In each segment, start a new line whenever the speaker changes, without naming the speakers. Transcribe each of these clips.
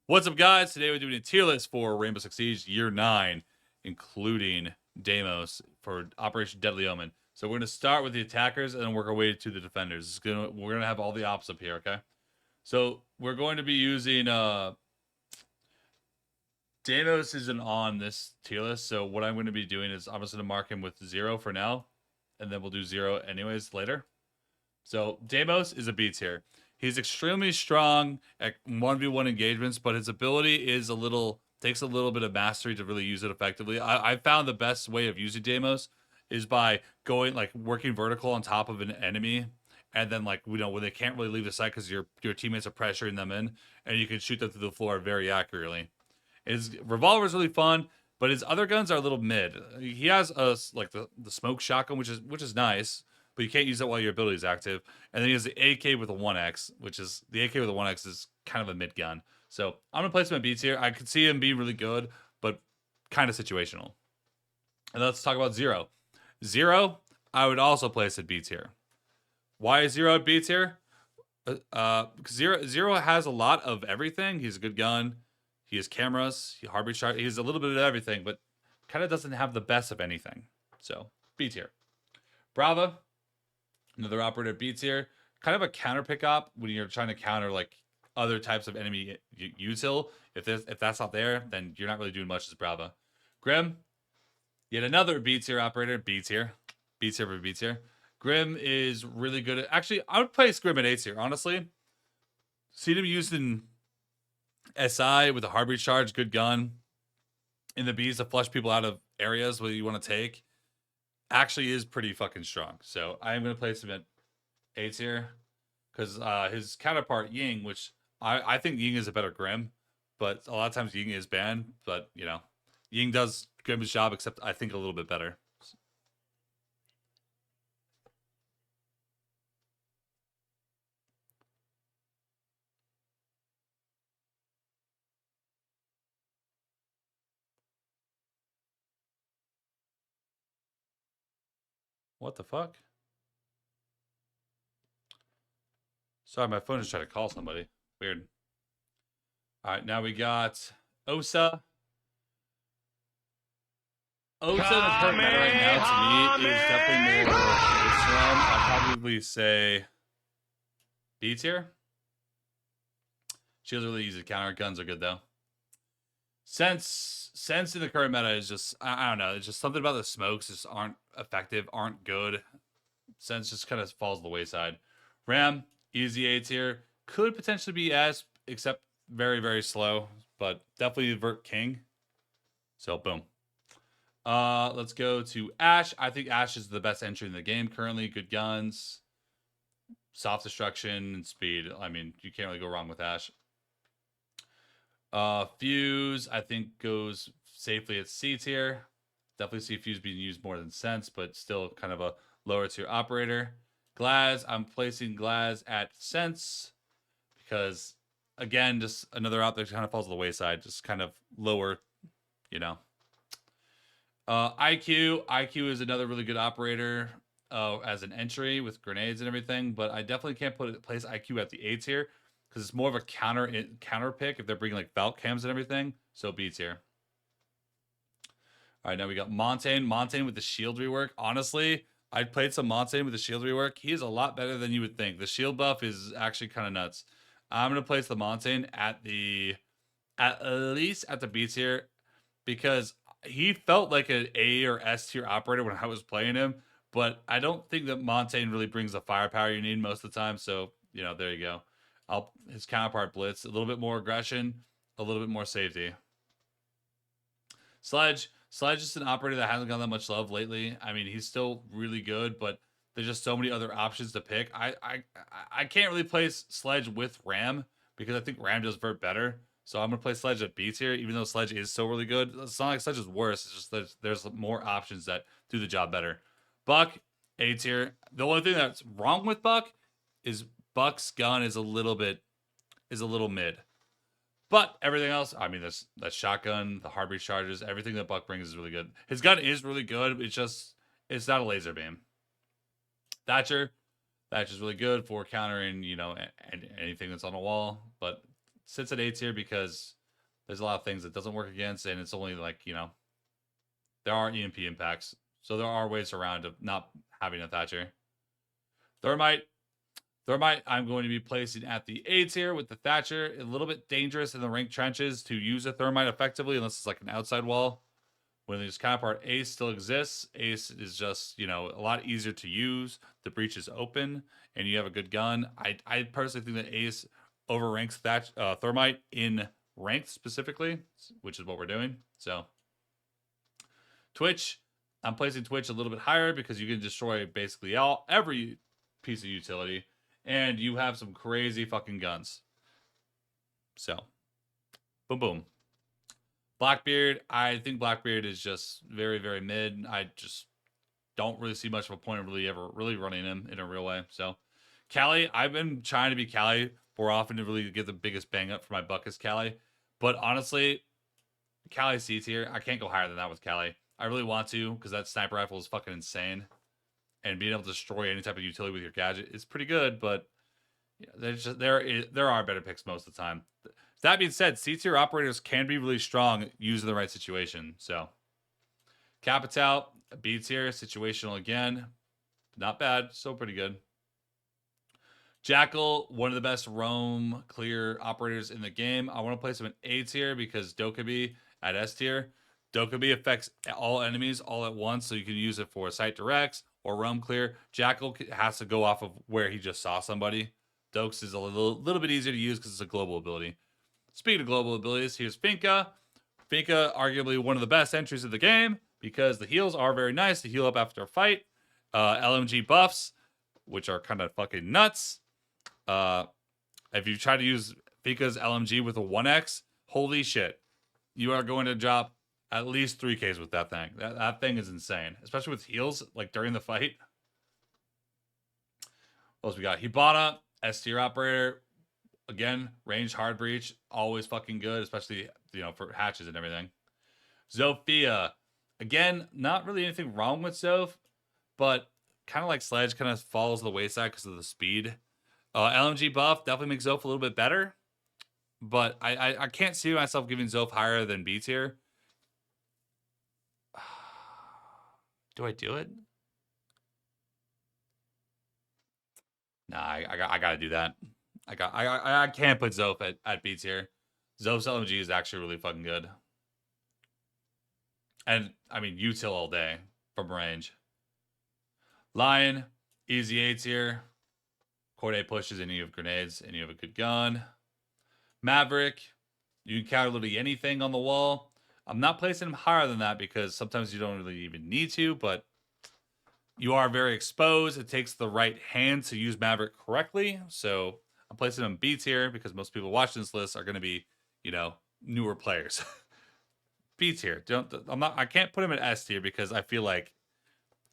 What's up, guys? Today we're doing a tier list for Rainbow Six Siege Year 9, including Deimos for Operation Deadly Omen. So we're going to start with the attackers and then work our way to the defenders. We're going to have all the ops up here, okay? So we're going to be using... Deimos isn't on this tier list, so what I'm going to be doing is I'm just going to mark him with 0 for now, and then we'll do 0 anyways later. So Deimos is a B tier. He's extremely strong at 1v1 engagements, but his ability is takes a little bit of mastery to really use it effectively. I found the best way of using Deimos is by working vertical on top of an enemy, and then when they can't really leave the site because your teammates are pressuring them in, and you can shoot them through the floor very accurately. His revolver is really fun, but his other guns are a little mid. He has the smoke shotgun, which is nice, but you can't use it while your ability is active. And then he has the AK with a 1x, which is the AK with a 1x is kind of a mid gun. So I'm gonna place him at B tier. I could see him being really good, but kind of situational. And let's talk about 0. 0, I would also place at B tier. Why is 0 at B tier? Because 0 has a lot of everything. He's a good gun. He has cameras. He heartbeat shot. He has a little bit of everything, but kind of doesn't have the best of anything. So B tier. Brava, another operator B tier. Kind of a counter pick op when you're trying to counter other types of enemy util. If that's not there, then you're not really doing much as Brava. Grim, yet another B tier operator. B tier. B tier for B tier. Grim is really good at... Actually, I would place Grim at A tier, honestly. Seen him used in SI with a heartbeat charge, good gun. In the Bs to flush people out of areas where you want to take. Actually is pretty fucking strong. So I am going to place him at A tier. Because his counterpart, Ying, which I think Ying is a better Grim. But a lot of times Ying is banned. But, you know, Ying does Grim's job, except I think a little bit better. What the fuck? Sorry, my phone is trying to call somebody. Weird. All right, now we got Osa. Osa in the current meta right now, to me, is definitely more this realm. I'd probably say B tier. Shields are really easy to counter. Guns are good, though. Sens in the current meta is just, I don't know. It's just something about the smokes just aren't effective, aren't good. Sens just kind of falls to the wayside. Ram, easy A tier. Could potentially be S, except very, very slow. But definitely Vert King. So, boom. Let's go to Ash. I think Ash is the best entry in the game currently. Good guns, soft destruction, and speed. I mean, you can't really go wrong with Ash. Fuse, I think, goes safely at C tier. Definitely see Fuse being used more than Sense, but still kind of a lower tier operator. Glaz, I'm placing Glaz at Sense because, again, just another out there kind of falls to the wayside. Just kind of lower, you know. IQ is another really good operator as an entry with grenades and everything, but I definitely can't place IQ at the A tier because it's more of a counter pick if they're bringing like Valk cams and everything. So B tier. All right, now we got Montaigne with the shield rework. Honestly, I played some Montaigne with the shield rework. He is a lot better than you would think. The shield buff is actually kind of nuts. I'm gonna place the Montaigne at least at the B tier because he felt like an A or S tier operator when I was playing him, but I don't think that Montaigne really brings the firepower you need most of the time. So, you know, there you go. His counterpart Blitz, a little bit more aggression, a little bit more safety. Sledge is an operator that hasn't gotten that much love lately. I mean, he's still really good, but there's just so many other options to pick. I can't really place Sledge with Ram because I think Ram does Vert better. So I'm going to play Sledge at B tier, even though Sledge is so really good. It's not like Sledge is worse. It's just that there's more options that do the job better. Buck, A tier. The only thing that's wrong with Buck is Buck's gun is a little mid. But everything else, I mean, that shotgun, the heartbeat charges, everything that Buck brings is really good. His gun is really good. It's not a laser beam. Thatcher's really good for countering, you know, anything that's on a wall. But sits at A tier because There's a lot of things that doesn't work against, and it's only like, there are EMP impacts. So there are ways around of not having a Thatcher. Thermite. Thermite, I'm going to be placing at the A tier with the Thatcher. A little bit dangerous in the ranked trenches to use a Thermite effectively, unless it's like an outside wall. When this counterpart Ace still exists, Ace is just, a lot easier to use. The breach is open, and you have a good gun. I personally think that Ace overranks Thermite in ranked specifically, which is what we're doing. So, Twitch, I'm placing Twitch a little bit higher because you can destroy basically every piece of utility, and you have some crazy fucking guns. So, boom, boom. Blackbeard, I think Blackbeard is just very, very mid. I just don't really see much of a point of really running him in a real way. So, Callie, I've been trying to be Callie more often to really get the biggest bang up for my buck as Callie. But honestly, Callie C tier, I can't go higher than that with Callie. I really want to because that sniper rifle is fucking insane. And being able to destroy any type of utility with your gadget is pretty good, but there are better picks most of the time. That being said, C tier operators can be really strong used in the right situation. So, Capital, B tier, situational again. Not bad, still pretty good. Jackal, one of the best roam clear operators in the game. I want to place him in A tier because Dokkaebi at S tier. Dokkaebi affects all enemies all at once, so you can use it for sight directs or roam clear. Jackal has to go off of where he just saw somebody. Dokes is a little bit easier to use because it's a global ability. Speaking of global abilities, here's Finka. Finka, arguably one of the best entries of the game because the heals are very nice to heal up after a fight. LMG buffs, which are kind of fucking nuts. If you try to use Finka's LMG with a 1x, holy shit. You are going to drop at least 3Ks with that thing. That thing is insane, especially with heals, like during the fight. What else we got? Hibana, S tier operator. Again, range hard breach, always fucking good, especially, for hatches and everything. Zofia. Again, not really anything wrong with Zoph, but kind of like Sledge, kind of falls to the wayside because of the speed. LMG buff definitely makes Zoph a little bit better, but I can't see myself giving Zoph higher than B tier. Do I do it? Nah, I gotta do that. I can't put Zoph at B tier. Zoph's LMG is actually really fucking good. And, I mean, util all day from range. Lion, easy A tier. Corday pushes and you have grenades and you have a good gun. Maverick, you can counter literally anything on the wall. I'm not placing him higher than that because sometimes you don't really even need to, but you are very exposed. It takes the right hand to use Maverick correctly. So I'm placing him B tier because most people watching this list are going to be, newer players. B tier. I can't put him in S tier because I feel like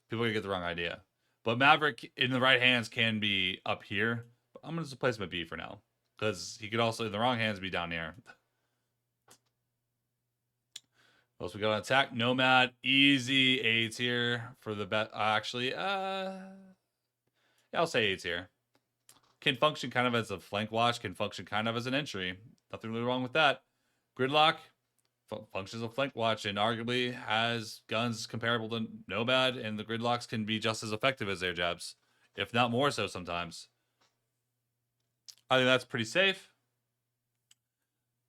people are gonna get the wrong idea. But Maverick in the right hands can be up here. But I'm gonna just place him at B for now. Because he could also in the wrong hands be down here. What else we got on attack? Nomad, easy A tier for the bet. Actually, yeah, I'll say A tier. Can function kind of as a flank watch, can function kind of as an entry. Nothing really wrong with that. Gridlock functions as a flank watch and arguably has guns comparable to Nomad, and the Gridlocks can be just as effective as air jabs, if not more so sometimes. I think that's pretty safe.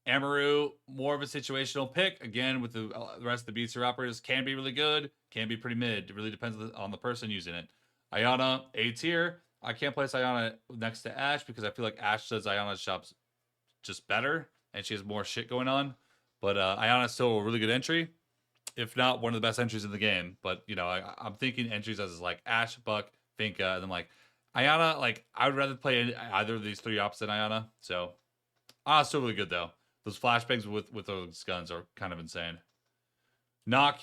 Amaru, more of a situational pick. Again, with the rest of the B tier operators, can be really good, can be pretty mid. It really depends on the person using it. Ayana, A tier. I can't place Ayana next to Ashe because I feel like Ashe does Ayana's shops just better, and she has more shit going on. But Ayana's still a really good entry, if not one of the best entries in the game. But, I'm thinking entries as like Ashe, Buck, Finka, and then like Ayana, like I would rather play either of these three ops than Ayana. So, still really good though. Those flashbangs with those guns are kind of insane. Knock,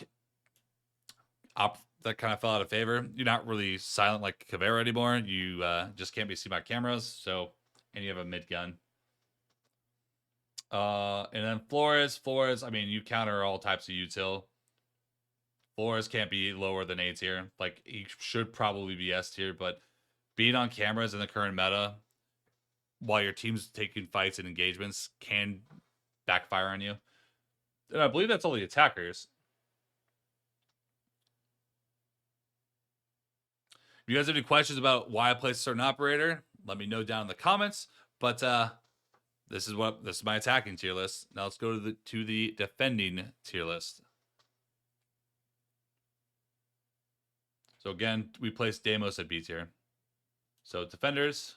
that kind of fell out of favor. You're not really silent like Caveira anymore. You just can't be seen by cameras. So, and you have a mid gun. And then Flores, I mean, you counter all types of util. Flores can't be lower than A tier. Like, he should probably be S tier, but being on cameras in the current meta while your team's taking fights and engagements can backfire on you. And I believe that's all the attackers. If you guys have any questions about why I place a certain operator, let me know down in the comments. But this is my attacking tier list. Now let's go to the defending tier list. So again, we place Deimos at B tier. So defenders.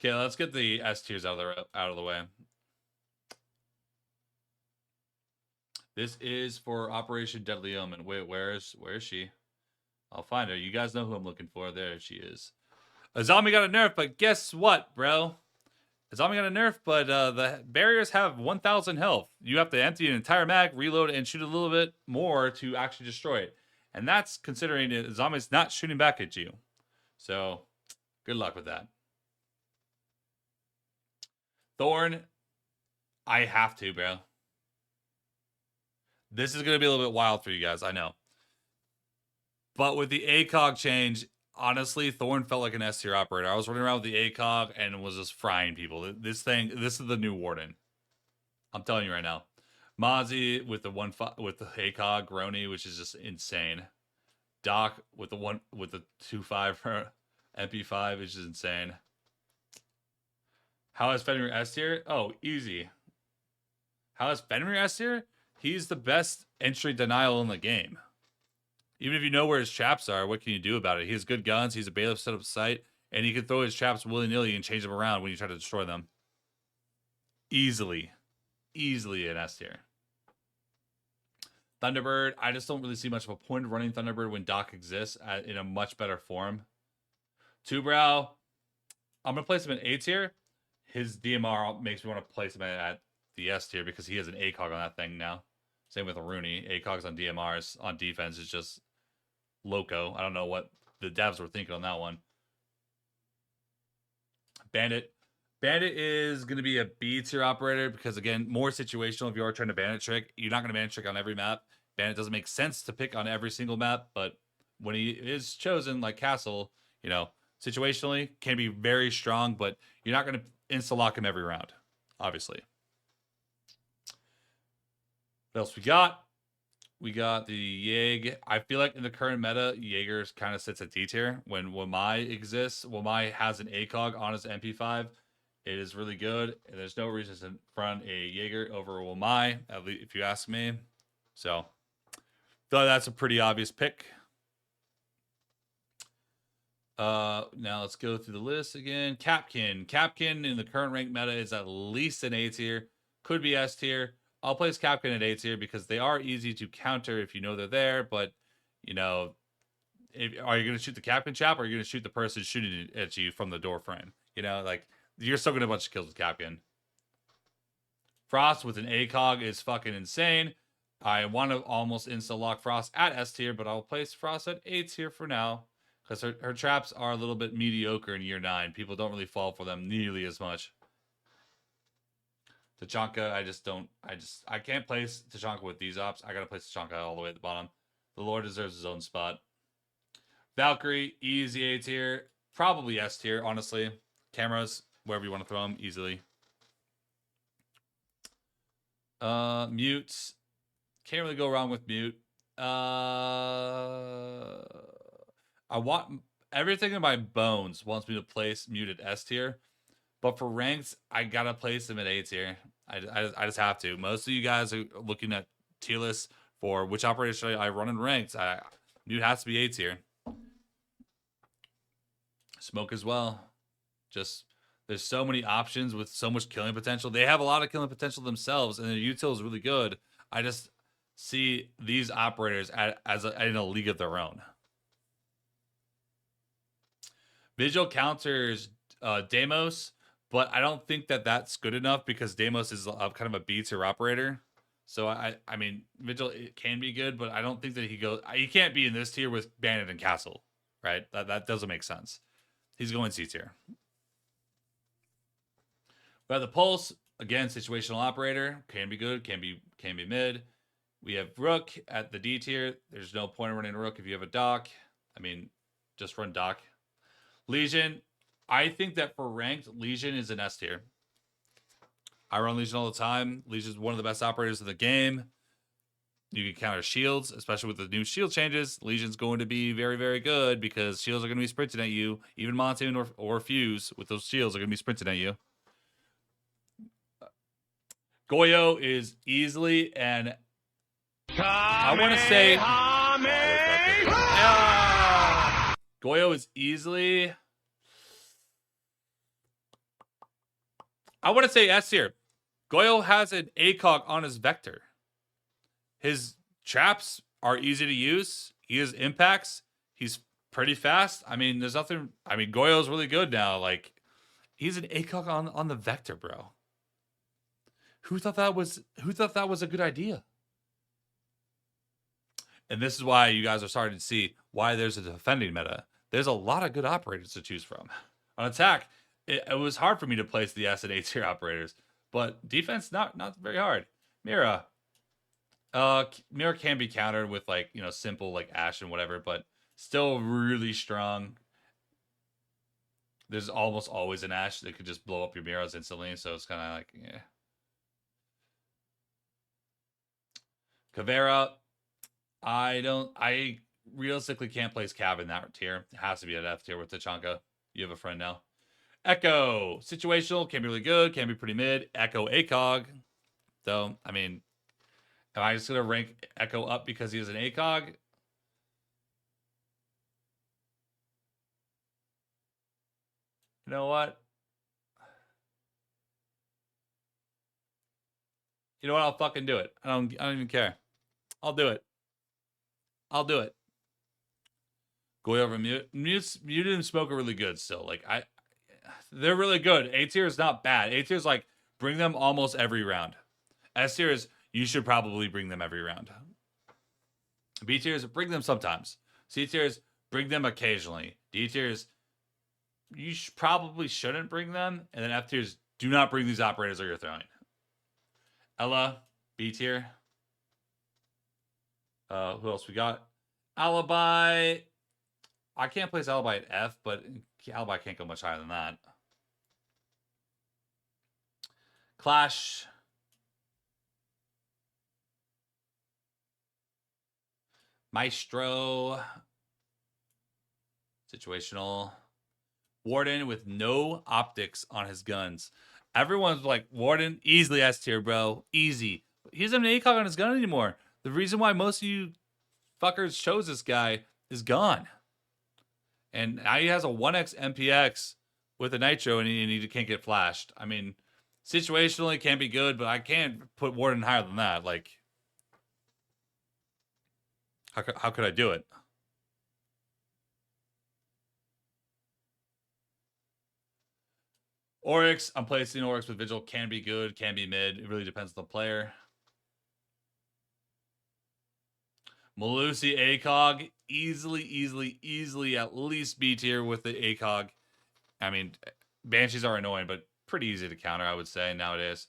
Okay, let's get the S tiers out of the way. This is for Operation Deadly Omen. Wait, where is she? I'll find her. You guys know who I'm looking for. There she is. A zombie got a nerf, but guess what, bro? A zombie got a nerf, but the barriers have 1,000 health. You have to empty an entire mag, reload, and shoot a little bit more to actually destroy it. And that's considering the zombie's not shooting back at you. So, good luck with that. Thorn, I have to, bro. This is going to be a little bit wild for you guys, I know. But with the ACOG change, honestly, Thorn felt like an S tier operator. I was running around with the ACOG and was just frying people. This is the new Warden. I'm telling you right now. Mozzie with the ACOG, Grony, which is just insane. Doc with the 2.5 for MP5, which is insane. How is Fenrir S tier? Oh, easy. How is Fenrir S tier? He's the best entry denial in the game. Even if you know where his traps are, what can you do about it? He has good guns, he's a bailiff set up sight, and he can throw his traps willy-nilly and change them around when you try to destroy them. Easily an S tier. Thunderbird, I just don't really see much of a point of running Thunderbird when Doc exists in a much better form. Two Brow, I'm going to place him in A tier. His DMR makes me want to place him at the S tier because he has an ACOG on that thing now. Same with Rooney. ACOGs on DMRs on defense is just loco. I don't know what the devs were thinking on that one. Bandit. Bandit is going to be a B tier operator because, again, more situational if you are trying to bandit trick. You're not going to bandit trick on every map. Bandit doesn't make sense to pick on every single map, but when he is chosen, like Castle, you know, situationally can be very strong, but you're not going to insta-lock him every round, obviously. What else we got? We got the Yag. I feel like in the current meta, Jaeger kind of sits at D tier. When Wamai exists, Wamai has an ACOG on his MP5. It is really good, and there's no reason to front a Jaeger over Wamai, at least if you ask me. So, I feel like that's a pretty obvious pick. Now let's go through the list again. Capkin. Capkin in the current rank meta is at least an A tier. Could be S tier. I'll place Capkin at A tier because they are easy to counter if you know they're there. But, you know, are you going to shoot the Capkin chap or are you going to shoot the person shooting at you from the door frame? You know, like, you're still going to get a bunch of kills with Capkin. Frost with an ACOG is fucking insane. I want to almost insta-lock Frost at S tier, but I'll place Frost at A tier for now. Because her traps are a little bit mediocre in year 9. People don't really fall for them nearly as much. Tachanka, I can't place Tachanka with these ops. I gotta place Tachanka all the way at the bottom. The Lord deserves his own spot. Valkyrie, easy A tier. Probably S tier, honestly. Cameras, wherever you want to throw them, easily. Mute. Can't really go wrong with Mute. I want everything in my bones wants me to place Muted S tier, but for ranks, I gotta place him at A tier. I just have to. Most of you guys are looking at tier lists for which operator should I run in ranks. Mute has to be A tier. Smoke as well. Just there's so many options with so much killing potential. They have a lot of killing potential themselves, and their util is really good. I just see these operators in a league of their own. Vigil counters Deimos, but I don't think that that's good enough because Deimos is kind of a B tier operator. So I mean, Vigil it can be good, but I don't think that he can't be in this tier with Bandit and Castle, right? That doesn't make sense. He's going C tier. We have the Pulse, again, situational operator, can be good, can be mid. We have Rook at the D tier. There's no point in running Rook if you have a Doc. I mean, just run Doc. Legion, I think that for ranked, Legion is an S tier. I run Legion all the time. Legion's one of the best operators in the game. You can counter shields, especially with the new shield changes. Legion's going to be very, very good because shields are going to be sprinting at you. Even Monsoon or Fuse with those shields are going to be sprinting at you. Goyo is easily and I want to say Goyo is easily. I want to say S tier. Goyo has an ACOG on his vector. His traps are easy to use. He has impacts. He's pretty fast. I mean, there's nothing. I mean, Goyo's really good now. Like, he's an ACOG on the vector, bro. Who thought that was a good idea? And this is why you guys are starting to see why there's a defending meta. There's a lot of good operators to choose from. On attack, it was hard for me to place the S and A tier operators, but defense not very hard. Mira. Mira can be countered with like, you know, simple like Ashe and whatever, but still really strong. There's almost always an Ashe that could just blow up your Miras instantly, so it's kind of like, yeah. Caveira, I realistically can't place Cav in that tier. It has to be at F tier with Tachanka. You have a friend now. Echo, situational, can be really good, can be pretty mid. Echo ACOG, though, I mean, am I just going to rank Echo up because he is an ACOG? You know what? You know what? I'll fucking do it. I don't even care. I'll do it. I'll do it. Go over Mute. Muted and Smoke are really good still. Like, they're really good. A tier is not bad. A tier is like, bring them almost every round. S tier is, you should probably bring them every round. B tiers, bring them sometimes. C tiers, bring them occasionally. D tiers, you probably shouldn't bring them. And then F tiers, do not bring these operators or you're throwing. Ella, B tier. Who else we got? Alibi. I can't place Alibi at F, but Alibi can't go much higher than that. Clash. Maestro. Situational. Warden with no optics on his guns. Everyone's like, Warden, easily S tier, bro. Easy. He doesn't have an ACOG on his gun anymore. The reason why most of you fuckers chose this guy is gone. And now he has a 1x MPX with a Nitro and he can't get flashed. I mean, situationally can be good, but I can't put Warden higher than that. Like, how could I do it? Oryx, I'm placing Oryx with Vigil. Can be good, can be mid. It really depends on the player. Malusi ACOG, easily at least B tier with the ACOG. I mean, Banshees are annoying, but pretty easy to counter, I would say, nowadays.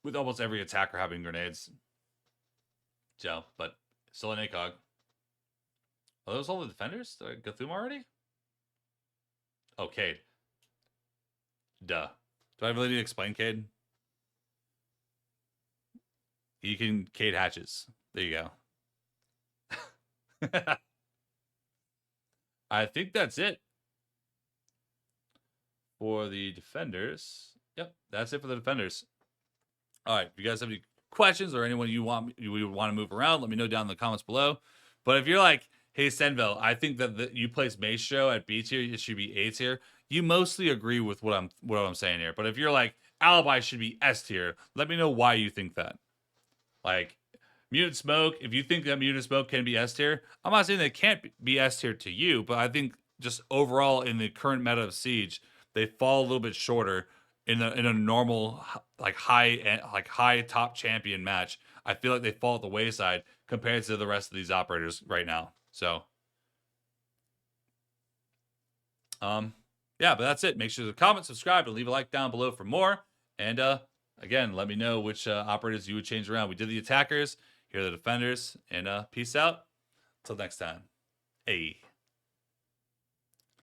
With almost every attacker having grenades. So, but still an ACOG. Are those all the defenders? Did I go through them already? Oh, Cade. Duh. Do I really need to explain Cade? You can Cade hatches. There you go. I think that's it for the defenders. Yep, that's it for the defenders. All right, if you guys have any questions or anyone you want to move around, let me know down in the comments below. But if you're like, hey, SenVale, I think that you place Maestro at B tier, it should be A tier. You mostly agree with what I'm saying here. But if you're like, Alibi should be S tier, let me know why you think that. Like, Mutant Smoke, if you think that Mutant Smoke can be S tier, I'm not saying they can't be S tier to you, but I think just overall in the current meta of Siege, they fall a little bit shorter in a normal like high top champion match. I feel like they fall at the wayside compared to the rest of these operators right now. So, yeah, but that's it. Make sure to comment, subscribe, and leave a like down below for more. And again, let me know which operators you would change around. We did the attackers. Here are the defenders. And peace out. Till next time. Hey.